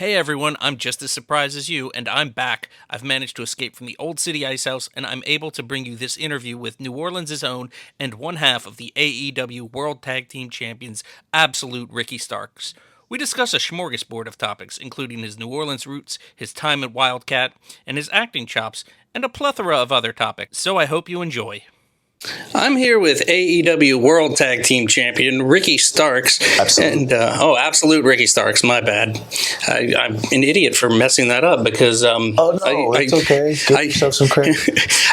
Hey everyone, I'm just as surprised as you, and I'm back. I've managed to escape from the Old City Ice House, and I'm able to bring you this interview with New Orleans' own and one half of the AEW World Tag Team Champions, Absolute Ricky Starks. We discuss a smorgasbord of topics, including his New Orleans roots, his time at Wildcat, and his acting chops, and a plethora of other topics, so I hope you enjoy. I'm here with AEW World Tag Team Champion Ricky Starks. Absolutely. And Absolute Ricky Starks. My bad. I'm an idiot for messing that up because Oh no, it's okay. Give yourself some credit.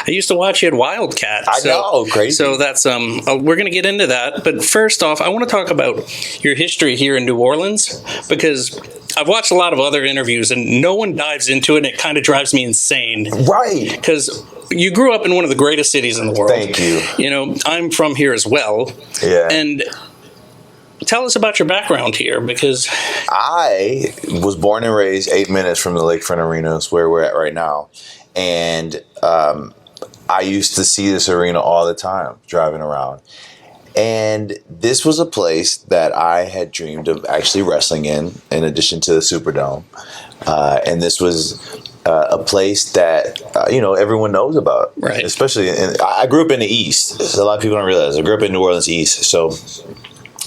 I used to watch you at Wildcat. I know, crazy. So that's we're gonna get into that. But first off, I want to talk about your history here in New Orleans because I've watched a lot of other interviews and no one dives into it, and it kind of drives me insane. Right. Because you grew up in one of the greatest cities in the world. Thank you. You know, I'm from here as well. Yeah. And tell us about your background here, because I was born and raised 8 minutes from the Lakefront Arena, is where we're at right now. And I used to see this arena all the time driving around. And this was a place that I had dreamed of actually wrestling in addition to the Superdome. And this was a place that, everyone knows about. Right. Especially, I grew up in the East. So a lot of people don't realize. I grew up in New Orleans East. So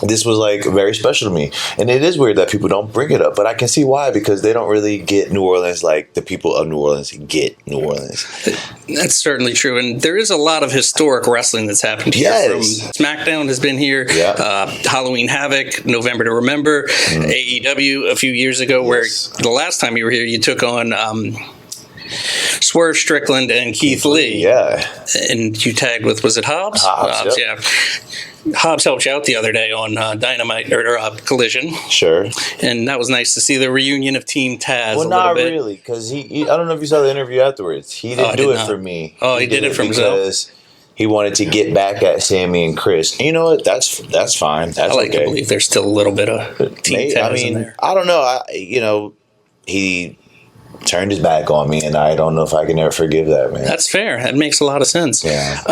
this was like very special to me. And it is weird that people don't bring it up, but I can see why, because they don't really get New Orleans like the people of New Orleans get New Orleans. That's certainly true. And there is a lot of historic wrestling that's happened here. Yes. From SmackDown has been here, Yeah. Halloween Havoc, November to Remember, AEW a few years ago, where the last time you were here, you took on Swerve Strickland and Keith Lee. Yeah. And you tagged with, was it Hobbs? Hobbs, yeah. Hobbs helped you out the other day on Dynamite or Collision. Sure. And that was nice to see the reunion of Team Taz. Well, not really, because he I don't know if you saw the interview afterwards. He didn't do it for me. Oh, he did it for himself? Because he wanted to get back at Sammy and Chris. And you know what? That's fine. That's I like okay. to believe there's still a little bit of Team Taz in there. I don't know. He turned his back on me, and I don't know if I can ever forgive that, man. That's fair. That makes a lot of sense. Yeah.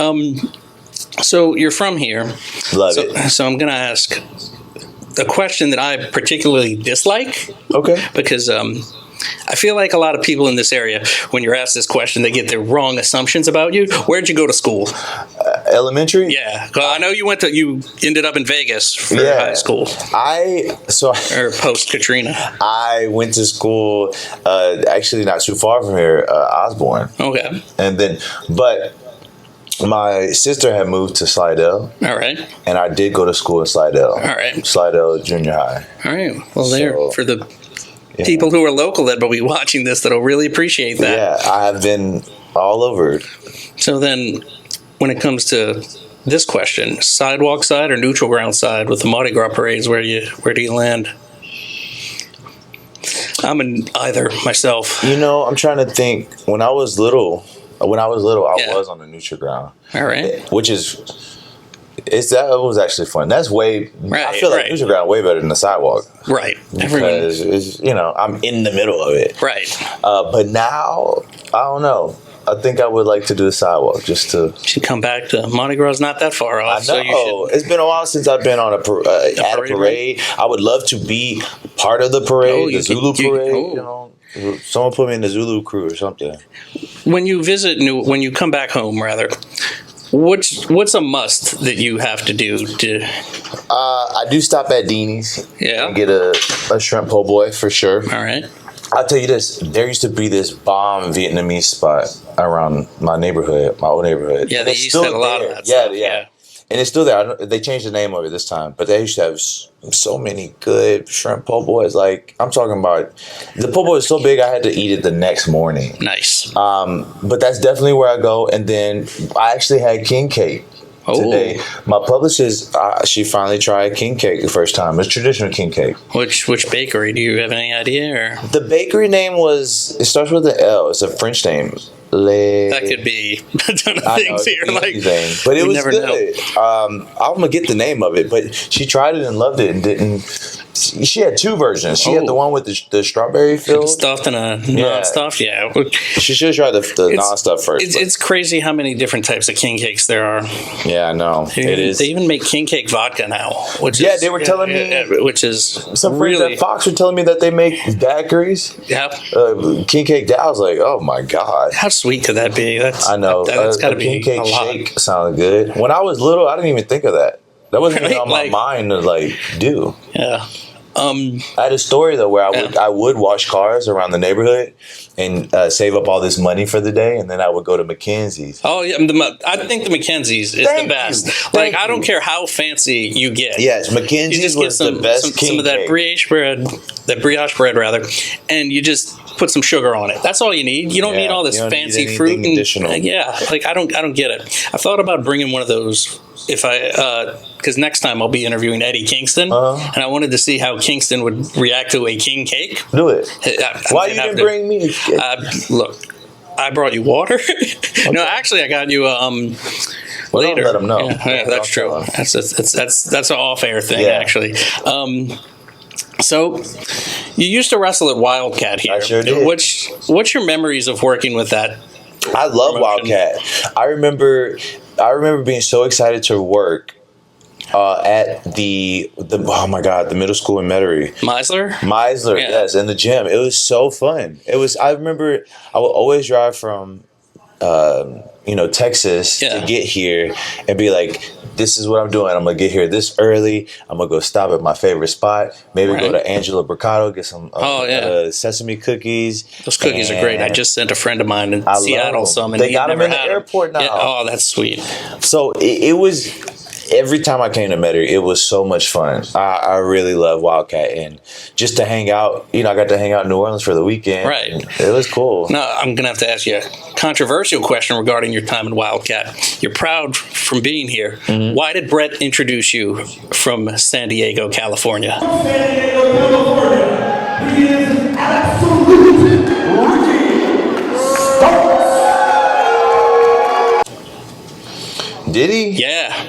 So you're from here. Love it. So I'm going to ask a question that I particularly dislike. Okay. Because I feel like a lot of people in this area, when you're asked this question, they get the wrong assumptions about you. Where'd you go to school? Elementary? Yeah. I know you ended up in Vegas for high school. Or post Katrina. I went to school, actually not too far from here, Osborne. Okay. But my sister had moved to Slidell. All right. And I did go to school in Slidell. All right. Slidell Junior High. All right. Well, for the people who are local that will be watching this, that'll really appreciate that. Yeah, I have been all over. So then, when it comes to this question, sidewalk side or neutral ground side with the Mardi Gras parades, where do you land? I'm in either myself. I'm trying to think. When I was little, I was on the neutral ground. All right. Which is. That was actually fun. That's way. Right, I feel like neutral ground way better than the sidewalk. Right. Because I'm in the middle of it. Right. But now I don't know. I think I would like to do the sidewalk just to. Should come back to Mardi Gras. Not that far off. I know. So you should, it's been a while since I've been on at a parade. Right? I would love to be part of the parade, the Zulu parade. Someone put me in the Zulu crew or something. When you when you come back home, rather. What's a must that you have to do to? I do stop at Dini's. Yeah. And get a shrimp po' boy for sure. All right. I'll tell you this. There used to be this bomb Vietnamese spot around my old neighborhood. Yeah, they used to have a lot of that stuff. Yeah. And it's still there. They changed the name of it this time, but they used to have so many good shrimp po' boys. Like, I'm talking about, the po' boy is so big I had to eat it the next morning. Nice. But that's definitely where I go. And then I actually had king cake today. My publicist, she finally tried king cake the first time. It's traditional king cake. Which bakery? Do you have any idea? Or? The bakery name it starts with an L. It's a French name. That could be a ton of things here. But it was good. I'm going to get the name of it. But she tried it and loved it and didn't She had two versions. She had the Oh. one with the strawberry filled. Stuffed and a Yeah. non-stuffed, yeah. She should try the non-stuff first. It's crazy how many different types of king cakes there are. Yeah, I know. It is. They even make king cake vodka now, which Yeah, is, they were telling me- which is Some friends really at Fox were telling me that they make daiquiris. yeah. King cake. I was like, oh my god. How sweet could that be? That's I know. That's got to a be king cake a lot. shake sounded good. When I was little, I didn't even think of that. That wasn't even Right? on my Like- mind to like do. Yeah. I had a story though where I would wash cars around the neighborhood and save up all this money for the day, and then I would go to Mackenzie's. Oh yeah, I think the Mackenzie's is Thank the best. you. Like Thank I don't you. care how fancy you get. Yes, You Mackenzie's just was get the best king some of that cake. brioche bread rather, and you just put some sugar on it. That's all you need. You don't Yeah, need all this you don't need fancy anything fruit and additional. yeah. Like I don't get it. I thought about bringing one of those if I because next time I'll be interviewing Eddie Kingston, Uh-huh. and I wanted to see how Kingston would react to a king cake. Do it. Why you I'd have didn't to- bring me? Look, I brought you water. No, actually, I got you Well, don't later. let 'em know. Yeah, that's Don't tell true. 'em. That's an off-air thing, Yeah. actually. So you used to wrestle at Wildcat here. I sure did. What's your memories of working with that? I love promotion? Wildcat. I remember being so excited to work at the oh my god, the middle school in Metairie. Meisler, Yeah. yes, in the gym. It was so fun. It was. I remember I would always drive from Texas Yeah. to get here and be like, this is what I'm doing. I'm gonna get here this early. I'm gonna go stop at my favorite spot. Maybe go Right. to Angela Bricado, get some sesame cookies. Those cookies are great. I And just sent a friend of mine in I love Seattle them. some, and They he'd got 'em never in the had 'em. airport now. Yeah, oh, that's sweet. So it was every time I came to Metairie, it was so much fun. I really love Wildcat, and just to hang out, I got to hang out in New Orleans for the weekend. Right. It was cool. Now, I'm going to have to ask you a controversial question regarding your time in Wildcat. You're proud from being here. Mm-hmm. Why did Brett introduce you from San Diego, California? Did he? Yeah.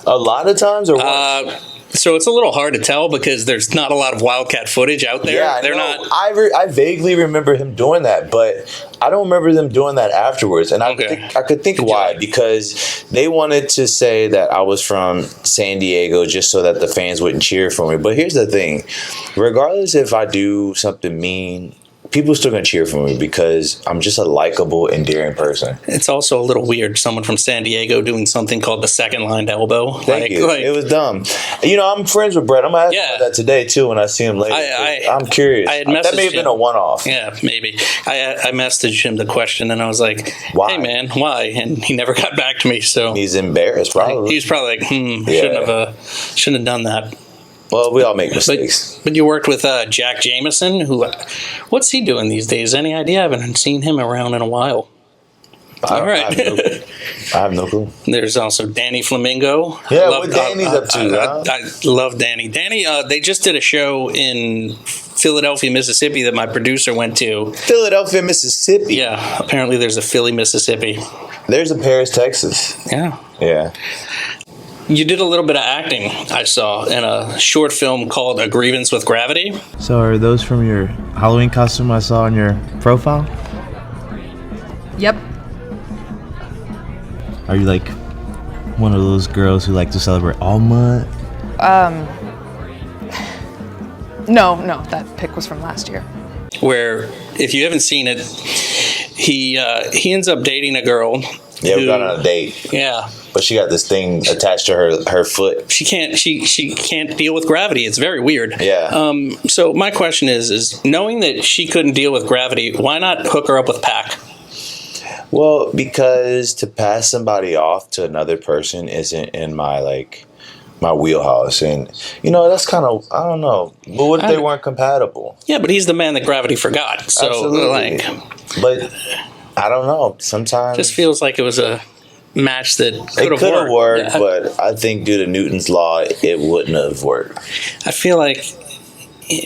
A lot of times, or what? So it's a little hard to tell because there's not a lot of Wildcat footage out there. Yeah, They're no, not. I vaguely remember him doing that, but I don't remember them doing that afterwards. And Okay. I could think why, because they wanted to say that I was from San Diego just so that the fans wouldn't cheer for me. But here's the thing: regardless if I do something mean, people still gonna cheer for me because I'm just a likable, endearing person. It's also a little weird. Someone from San Diego doing something called the second line elbow. Thank you. It was dumb. I'm friends with Brett. I'm gonna ask him Yeah. about that today too when I see him later. I'm curious. I had That may messaged have been him. a one-off. Yeah, maybe. I messaged him the question, and I was like, Why? "Hey, man, why?" And he never got back to me. So He's embarrassed, probably. he's probably like, Yeah. shouldn't have done that." Well, we all make mistakes. But you worked with Jack Jameson, what's he doing these days? Any idea? I haven't seen him around in a while. All right. I have no clue. There's also Danny Flamingo. Yeah, what Danny's up to, huh? I love Danny. Danny, they just did a show in Philadelphia, Mississippi that my producer went to. Philadelphia, Mississippi. Yeah, apparently there's a Philly, Mississippi. There's a Paris, Texas. Yeah. Yeah. You did a little bit of acting, I saw, in a short film called A Grievance with Gravity. So are those from your Halloween costume I saw on your profile? Yep. Are you like one of those girls who like to celebrate all month? No, that pic was from last year. Where, if you haven't seen it, he ends up dating a girl. Yeah, we who- got on a date, Yeah, but she got this thing attached to her foot. she can't deal with gravity. It's very weird. Yeah. So my question is knowing that she couldn't deal with gravity, why not hook her up with Pac? Well, because to pass somebody off to another person isn't in my my wheelhouse, and that's kind of, I don't know. But what if they weren't compatible? Yeah, but he's the man that gravity forgot. So Absolutely. like, But I don't know. Sometimes just feels like it was a match that it could could have worked, Yeah. but I think due to Newton's law, it wouldn't have worked. I feel like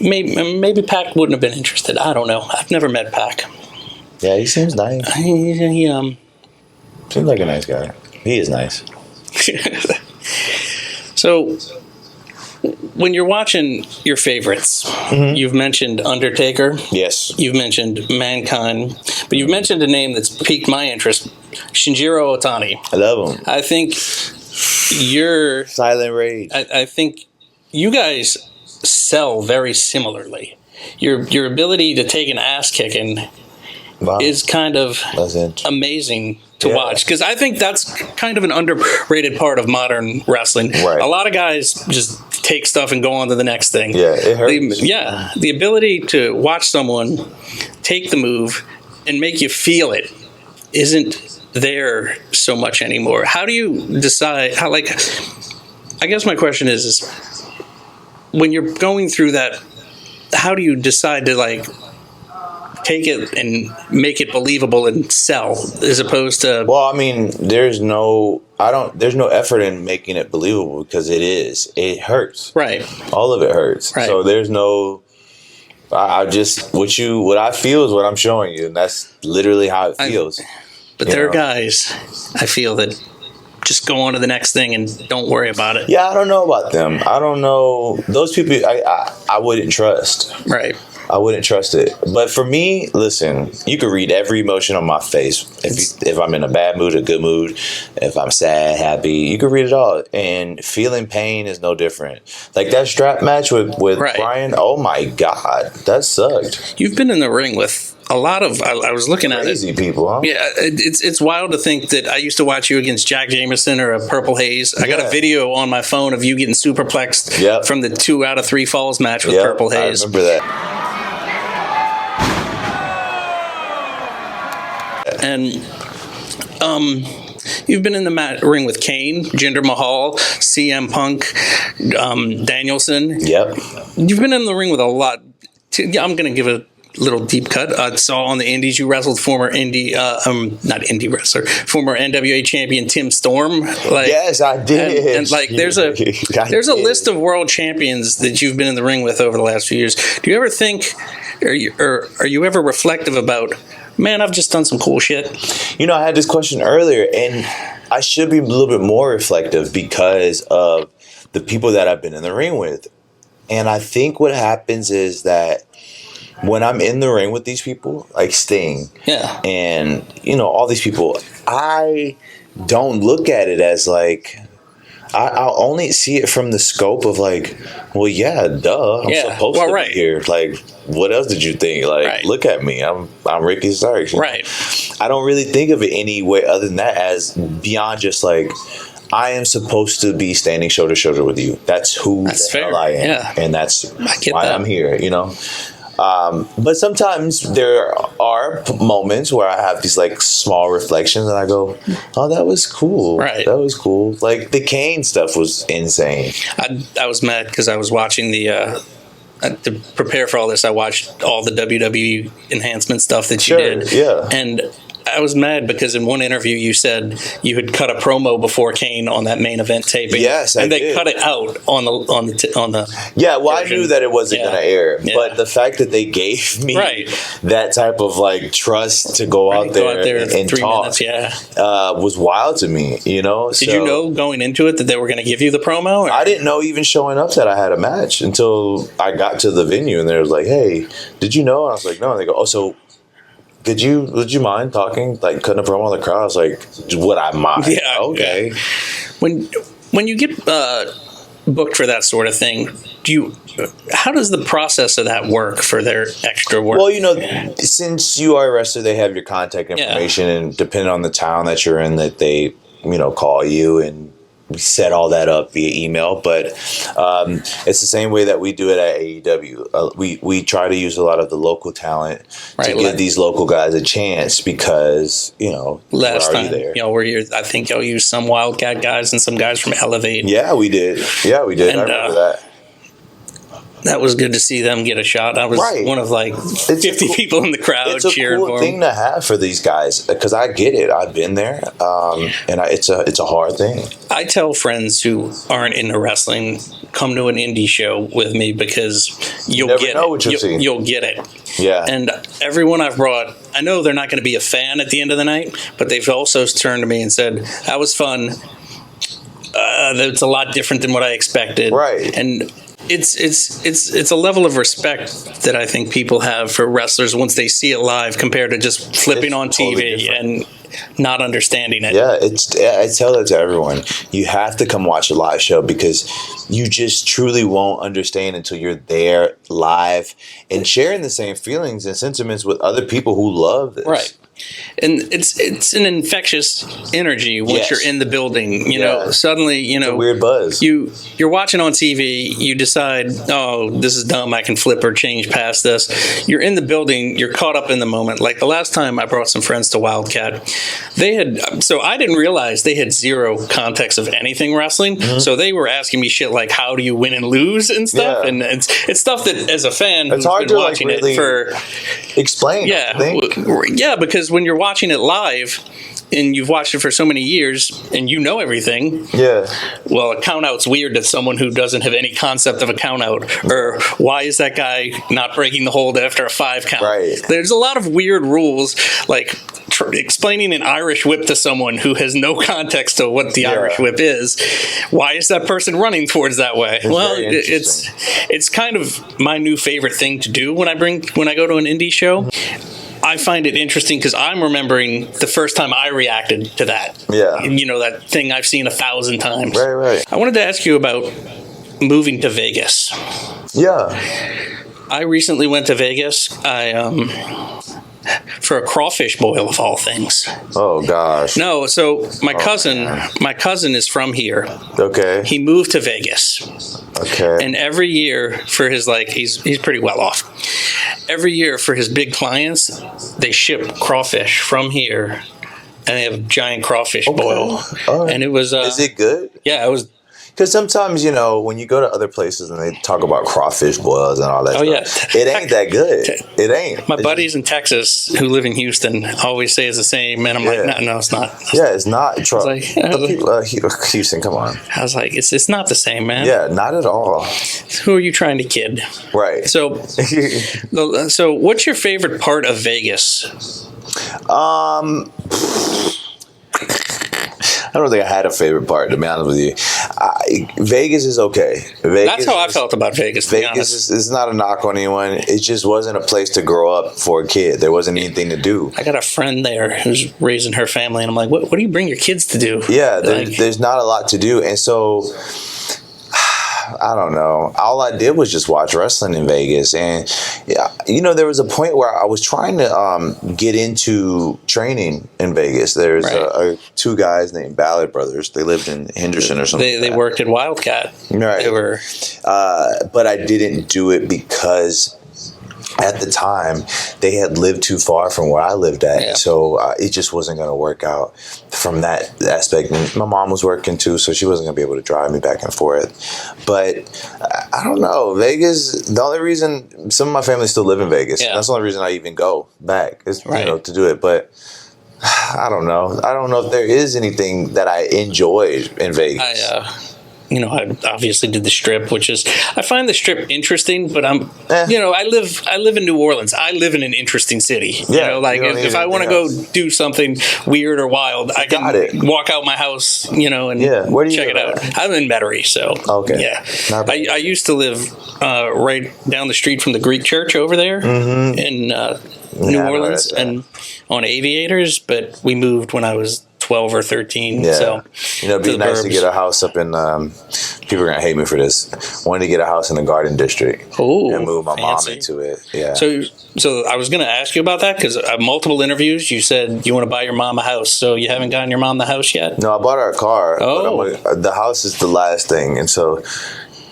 maybe Pac wouldn't have been interested. I don't know. I've never met Pac. Yeah, he seems nice. He Seems like a nice guy. He is nice. So, when you're watching your favorites, you've mentioned Undertaker, Yes. you've mentioned Mankind, but you've mentioned a name that's piqued my interest, Shinjiro Otani. I love him. I think you're. Silent Rage. I think you guys sell very similarly. Your ability to take an ass kicking Wow. is kind of That's interesting. amazing to Yeah. watch, because I think that's kind of an underrated part of modern wrestling. Right. A lot of guys just take stuff and go on to the next thing. Yeah, it hurts. The ability to watch someone take the move and make you feel it isn't there so much anymore. How do you decide how, like, I guess my question is when you're going through that, how do you decide to, like, take it and make it believable and sell, as opposed to Well, I mean, there's no effort in making it believable, because it hurts. right? All of it hurts. Right. So there's no, I just, what I feel is what I'm showing you. And that's literally how it feels. But You there are know. guys, I feel, that just go on to the next thing and don't worry about it. Yeah, I don't know about them. I don't know. Those people, I wouldn't trust. Right. I wouldn't trust it. But for me, listen, you can read every emotion on my face. If I'm in a bad mood, a good mood, if I'm sad, happy, you can read it all. And feeling pain is no different. Like that strap match with Right. Brian, oh my God, that sucked. You've been in the ring with a lot of. I was looking at it. Crazy people, huh? Yeah, it's wild to think that I used to watch you against Jack Jameson or a Purple Haze. I got Yeah. a video on my phone of you getting superplexed Yep. from the 2 out of 3 falls match with Yep, Purple Haze. I remember that. And you've been in the ring with Kane, Jinder Mahal, CM Punk, Danielson. Yep. You've been in the ring with a lot. I'm going to give a little deep cut. I saw on the Indies you wrestled former not indie wrestler, former NWA champion Tim Storm. Like, Yes, I did. and like there's a I there's a did. list of world champions that you've been in the ring with over the last few years. Do you ever think, are you ever reflective about, man, I've just done some cool shit? You know, I had this question earlier, and I should be a little bit more reflective because of the people that I've been in the ring with. And I think what happens is that when I'm in the ring with these people, like Sting, Yeah. and, you know, all these people, I don't look at it as like, I'll only see it from the scope of like, well, yeah, duh, I'm Yeah, supposed well, to right. be here. Like, what else did you think? Like, Right. look at me, I'm Ricky Starks. Right. I don't really think of it any way other than that, as beyond just like, I am supposed to be standing shoulder to shoulder with you. That's who That's the hell fair. I am, Yeah. and that's get why that. I'm here. You know. But sometimes there are moments where I have these like small reflections, and I go, "Oh, that was cool. Right. That was cool." Like the Kane stuff was insane. I was mad because I was watching to prepare for all this, I watched all the WWE enhancement stuff that you Sure, did. yeah. And I was mad because in one interview you said you had cut a promo before Kane on that main event taping. Yes, I and they did. cut it out on the. Yeah, well, version. I knew that it wasn't Yeah. going to air, Yeah. but the fact that they gave me Right. that type of like trust to go out Go out there, there and 3 talk minutes. Yeah. was wild to me. You know, Did you know going into it that they were going to give you the promo? Or? I didn't know even showing up that I had a match until I got to the venue, and they was like, "Hey, did you know?" And I was like, "No." And they go, "Oh, so would you mind talking, like cutting a promo on the crowd?" I was like, "Would I mind?" Yeah, Okay. When you get booked for that sort of thing, how does the process of that work for their extra work? Well, you know, since you are a wrestler, they have your contact Yeah. information, and depending on the town that you're in, that they, you know, call you, and we set all that up via email. But it's the same way that we do it at AEW. We try to use a lot of the local talent to Right, give these local guys a chance, because, you know, Last we're already time, there. y'all were here, I think y'all used some Wildcat guys and some guys from Elevate. Yeah, we did. Yeah, we did. And, I remember that. That was good to see them get a shot. I was Right. one of like 50 people in the crowd It's a cheering cool for thing them. to have for these guys, because I get it. I've been there, and it's a hard thing. I tell friends who aren't into wrestling, come to an indie show with me because you'll never get know it. what you'll see. You'll get it. Yeah. And everyone I've brought, I know they're not going to be a fan at the end of the night, but they've also turned to me and said, that was fun. that's a lot different than what I expected. Right. And it's a level of respect that I think people have for wrestlers once they see it live compared to just flipping It's on totally TV different. and not understanding it. Yeah, I tell that to everyone. You have to come watch a live show because you just truly won't understand until you're there live and sharing the same feelings and sentiments with other people who love this. Right. And it's an infectious energy once Yes. you're in the building. You Yeah. know, suddenly, you know, Weird buzz. you're watching on TV, you decide, oh, this is dumb, I can flip or change past this. You're in the building, you're caught up in the moment. Like the last time I brought some friends to Wildcat, so I didn't realize they had zero context of anything wrestling. So they were asking me shit like, how do you win and lose and stuff? Yeah. And it's stuff that as a fan who's hard been to, like, watching really it for Explain. yeah, I think. yeah, because when you're watching it live and you've watched it for so many years and you know everything, Yeah. well, a count out's weird to someone who doesn't have any concept of a count out. Or why is that guy not breaking the hold after a 5 count? Right. There's a lot of weird rules, like explaining an Irish whip to someone who has no context to what the Irish whip is. Why is that person running towards that way? Well, very interesting. it's kind of my new favorite thing to do when I go to an indie show. I find it interesting because I'm remembering the first time I reacted to that. Yeah. You know, that thing I've seen 1,000 times. Right. I wanted to ask you about moving to Vegas. Yeah. I recently went to Vegas. For a crawfish boil of all things. Oh gosh. No, so my cousin is from here. Okay. He moved to Vegas. Okay. And every year for his he's pretty well off. Every year for his big clients, they ship crawfish from here, and they have a giant crawfish boil. All right. And it was Is it good? yeah, it was. Because sometimes, when you go to other places and they talk about crawfish boils and all that stuff, it ain't that good. It ain't. My buddies in Texas who live in Houston always say it's the same, and I'm like, no, it's not. Yeah, it's not. Houston, come on. I was like, it's not the same, man. Yeah, not at all. Who are you trying to kid? Right. So what's your favorite part of Vegas? I don't think I had a favorite part, to be honest with you. Vegas is okay. That's how I felt about Vegas, to be honest. Vegas is not a knock on anyone. It just wasn't a place to grow up for a kid. There wasn't anything to do. I got a friend there who's raising her family, and I'm like, what do you bring your kids to do? Yeah, there's not a lot to do. And so, I don't know. All I did was just watch wrestling in Vegas. And, there was a point where I was trying to get into training in Vegas. There's two guys named Ballard Brothers. They lived in Henderson or something. They worked at Wildcat. Right. They were. But I didn't do it because at the time they had lived too far from where I lived at. Yeah. So it just wasn't going to work out from that aspect. And my mom was working too, so she wasn't going to be able to drive me back and forth. But I don't know. Vegas, the only reason, some of my family still live in Vegas. Yeah. That's the only reason I even go back is Right. to do it. But I don't know. I don't know if there is anything that I enjoyed in Vegas. I obviously did the Strip, I find the Strip interesting, but I live in New Orleans. I live in an interesting city. Yeah, If I want to go do something weird or wild, I can walk out my house, and Where do you check it live out. at? I'm in Metairie, so Okay. yeah. Not bad. I used to live right down the street from the Greek church over there in New I know Orleans, that's and on Aviators, but we moved when I was 12 or 13. Yeah. So it'd be the nice to burbs. get a house up in, people are going to hate me for this. Wanted to get a house in the Garden District Ooh, and move my mom fancy. into it. Yeah. So I was going to ask you about that because multiple interviews you said you want to buy your mom a house. So you haven't gotten your mom the house yet? No, I bought her a car. Oh. But the house is the last thing. And so,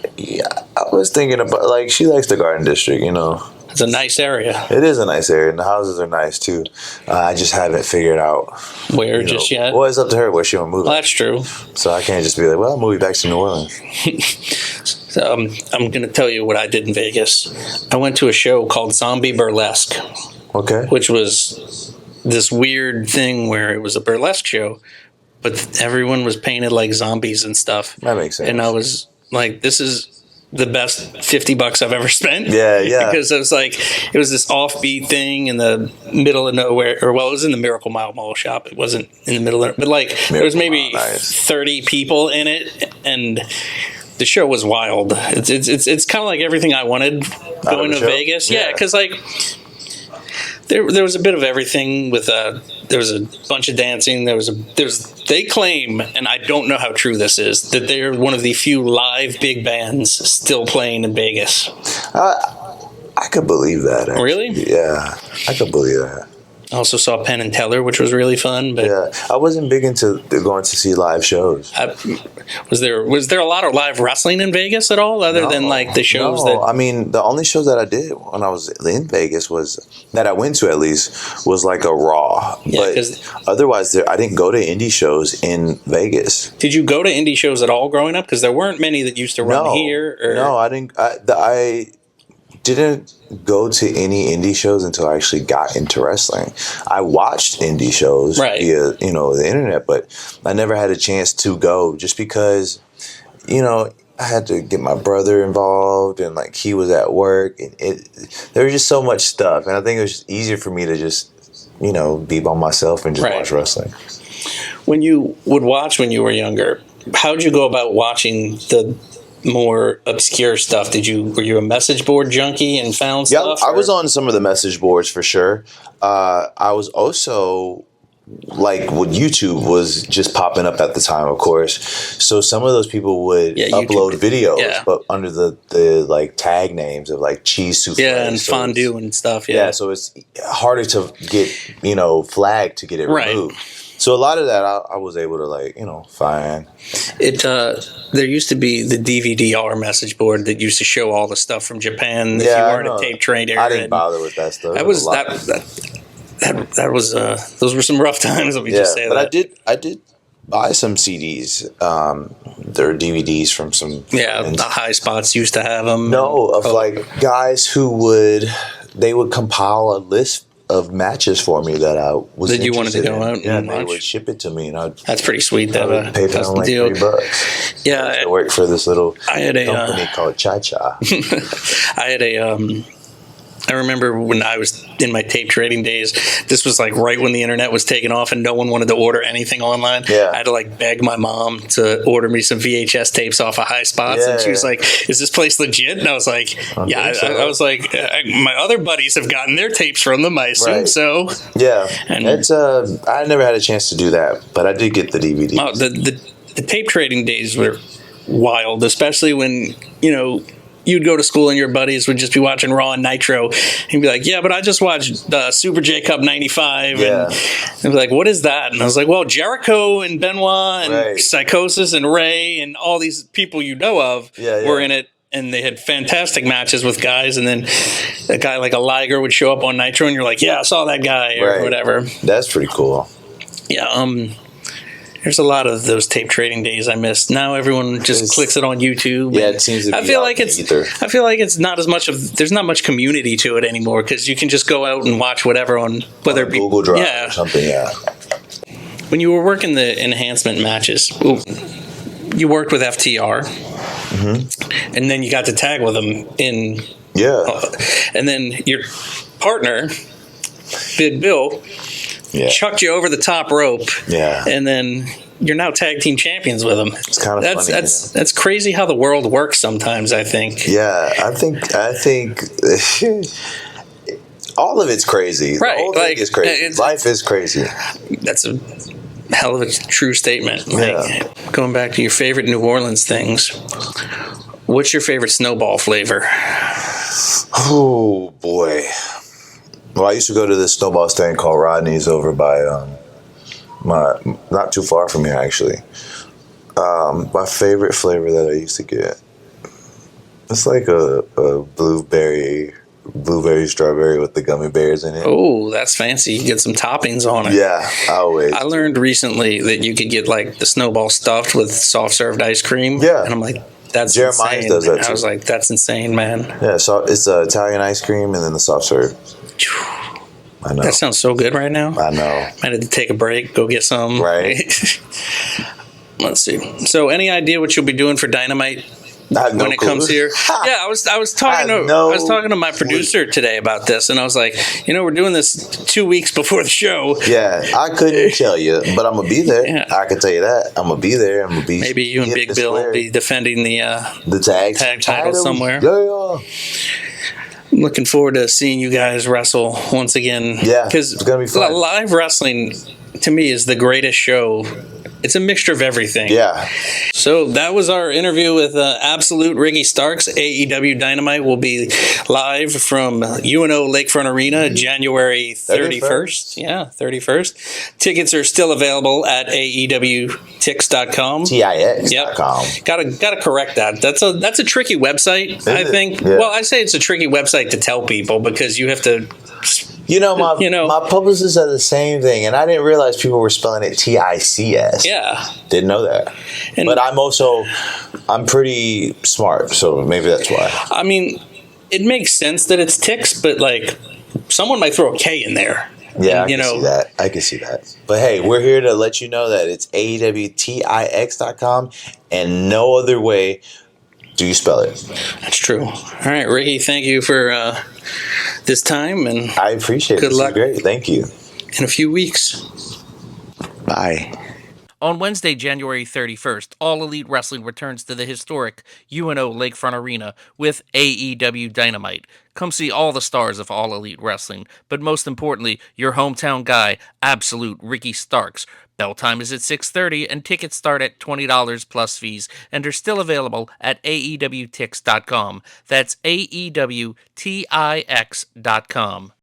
I was thinking about, she likes the Garden District, It's a nice area. It is a nice area, and the houses are nice, too. I just haven't figured out Where just yet? Well, it's up to her where she want to move. Well, that's true. So I can't just be like, well, I'll move you back to New Orleans. So, I'm going to tell you what I did in Vegas. I went to a show called Zombie Burlesque, Okay. which was this weird thing where it was a burlesque show, but everyone was painted like zombies and stuff. That makes sense. And I was like, this is the best $50 I've ever spent. Yeah. Because it was this offbeat thing in the middle of nowhere, it was in the Miracle Mall shop. It wasn't in the middle of, but there was maybe 30 people in it, and the show was wild. It's kind of like everything I wanted going to Vegas. Yeah, because there was a bit of everything with there was a bunch of dancing. They claim, and I don't know how true this is, that they're one of the few live big bands still playing in Vegas. I could believe that. Actually. Really? Yeah, I could believe that. I also saw Penn and Teller, which was really fun. But yeah, I wasn't big into going to see live shows. Was there a lot of live wrestling in Vegas at all, other than like the shows that? I mean, the only show that I did when I was in Vegas that I went to at least was like a Raw. Yeah, but otherwise, I didn't go to indie shows in Vegas. Did you go to indie shows at all growing up? Because there weren't many that used to run here. No, I didn't. I didn't go to any indie shows until I actually got into wrestling. I watched indie shows via, the internet, but I never had a chance to go just because, I had to get my brother involved and like he was at work and there was just so much stuff. And I think it was just easier for me to just, be by myself and just watch wrestling. When you would watch when you were younger, how'd you go about watching the more obscure stuff? Were you a message board junkie and found stuff? Yeah, I was on some of the message boards for sure. I was also when YouTube was just popping up at the time, of course. So some of those people would upload videos, but under the like tag names of like cheese souffle, and fondue and stuff. Yeah, so it's harder to get flagged to get it removed. So a lot of that I was able to find. There used to be the DVD-R message board that used to show all the stuff from Japan if you weren't a tape trader. I didn't bother with that stuff. Those were some rough times. Let me just say but that. I did buy some CDs. There are DVDs from some. Yeah, the high spots used to have them. Like guys who would compile a list of matches for me that I was that you wanted to go out and they would ship it to me, and that's pretty sweet. I would pay them like $3. Yeah, I worked for this little company called Cha Cha. I remember when I was in my tape trading days, this was like right when the internet was taking off and no one wanted to order anything online. Yeah. I had to beg my mom to order me some VHS tapes off of High Spots. And she was like, "Is this place legit?" And I was like, I was like, my other buddies have gotten their tapes from them. I assume so. Yeah. And I never had a chance to do that, but I did get the DVD. Oh, the tape trading days were wild, especially when, you'd go to school and your buddies would just be watching Raw and Nitro and be like, yeah, but I just watched Super J Cup 95. And they'd be like, what is that? And I was like, well, Jericho and Benoit and Psychosis and Ray and all these people of were in it. And they had fantastic matches with guys. And then a guy like a Liger would show up on Nitro and you're like, yeah, I saw that guy or whatever. That's pretty cool. Yeah. There's a lot of those tape trading days I missed. Now everyone just clicks it on YouTube. Yeah, it seems to be. I feel like it's not as much of. There's not much community to it anymore because you can just go out and watch whatever on whether it be Google Drive or something. Yeah. When you were working the enhancement matches, you worked with FTR, and then you got to tag with them in. Yeah. And then your partner, Big Bill. Yeah. Chucked you over the top rope. Yeah. And then you're now tag team champions with them. It's kind of funny. That's crazy how the world works sometimes, I think. Yeah, I think all of it's crazy. Right. The whole thing is crazy. Life is crazy. That's a hell of a true statement. Going back to your favorite New Orleans things, what's your favorite snowball flavor? Oh, boy. Well, I used to go to this snowball stand called Rodney's over by not too far from here, actually. My favorite flavor that I used to get, it's like a blueberry strawberry with the gummy bears in it. Oh, that's fancy. You get some toppings on it. Yeah, always. I learned recently that you could get the snowball stuffed with soft served ice cream. Yeah. And I'm like, that's Jeremiah insane. Does that too. I was like, that's insane, man. Yeah, so it's Italian ice cream and then the soft serve. I know. That sounds so good right now. I know. Might have to take a break, go get some. Right. Let's see. So, any idea what you'll be doing for Dynamite I have no when it clue. comes here. Yeah, I was talking I to know. I was talking to my producer today about this, and I was like, we're doing this 2 weeks before the show. Yeah, I couldn't tell you, but I'm gonna be there. Yeah. I can tell you that. I'm gonna be there. I'm gonna be. Maybe you and hit Big the Bill will square. be defending the the tag title somewhere. Yeah. I'm looking forward to seeing you guys wrestle once again. Yeah, because it's gonna be fun. live wrestling to me is the greatest show. It's a mixture of everything. Yeah. So that was our interview with Absolute Ricky Starks. AEW Dynamite will be live from UNO Lakefront Arena January 31st. Yeah, 31st. Tickets are still available at AEWTix.com. TIX.com. Gotta correct that. That's a tricky website, I it? think. Yeah. Well, I say it's a tricky website to tell people because you have to. My publicists are the same thing, and I didn't realize people were spelling it TICS. Yeah. Didn't know that. And- but I'm pretty smart, so maybe that's why. I mean, it makes sense that it's Tix, but like someone might throw a K in there. Yeah, And, I can see that. But hey, we're here to let you know that it's AEWTIX.com, and no other way do you spell it. That's true. All right, Ricky, thank you for this time, and I appreciate it. Good This is luck. great. Thank you. in a few weeks. Bye. On Wednesday, January 31st, All Elite Wrestling returns to the historic UNO Lakefront Arena with AEW Dynamite. Come see all the stars of All Elite Wrestling, but most importantly, your hometown guy, Absolute Ricky Starks. Bell time is at 6:30 and tickets start at $20 plus fees and are still available at AEWTix.com. That's AEWTIX.com.